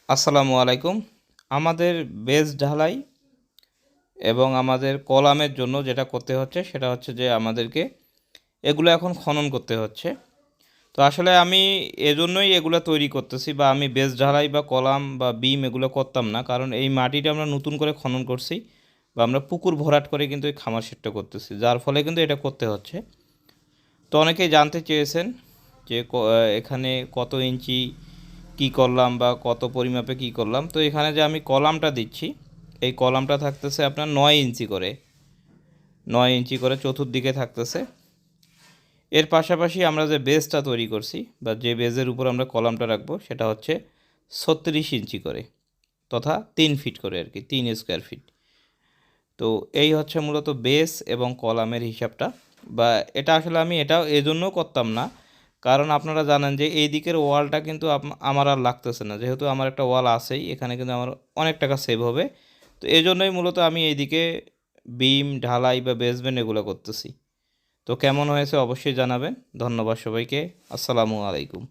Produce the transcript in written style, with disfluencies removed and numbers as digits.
আসসালামু আলাইকুম। আমাদের বেস ঢালাই এবং আমাদের কলামের জন্য যেটা করতে হচ্ছে সেটা হচ্ছে যে আমাদেরকে এগুলো এখন খনন করতে হচ্ছে। তো আসলে আমি এজন্যই এগুলো তৈরি করতেছি, বা আমি বেস ঢালাই বা কলাম বা বিম এগুলো করতাম না, কারণ এই মাটিটা আমরা নতুন করে খনন করছি বা আমরা পুকুর ভরাট করে কিন্তু এই খামার সেটটা করতেছি, যার ফলে কিন্তু এটা করতে হচ্ছে। তো অনেকেই জানতে চেয়েছেন যে এখানে কত ইঞ্চি কি করলাম বা কত পরিমাপে কি করলাম। তো এখানে যে আমি কলামটা দিচ্ছি, এই কলামটা থাকতেছে আপনার 9 ইঞ্চি করে, 9 ইঞ্চি করে চতুর্দিকে থাকতেছে। এর পাশাপাশি আমরা যে বেসটা তৈরি করছি বা যে বেজের উপর আমরা কলামটা রাখবো সেটা হচ্ছে 36 ইঞ্চি করে, তথা 3 ফিট করে আর কি, 3 স্কোয়ার ফিট। তো এই হচ্ছে মূলত বেস এবং কলামের হিসাবটা। বা এটা আসলে আমি এটাও এজন্য করতাম না, কারণ আপনারা জানেন যে এই দিকের ওয়ালটা কিন্তু আমার আর লাগতেছে না, যেহেতু আমার একটা ওয়াল আছেই, এখানে কিন্তু আমার অনেক টাকা সেভ হবে। তো এই জন্যই মূলত আমি এইদিকে বিম ঢালাই বা বেসমেন্ট এগুলো করতেছি। তো কেমন হয়েছে অবশ্যই জানাবেন। ধন্যবাদ সবাইকে। আসসালামু আলাইকুম।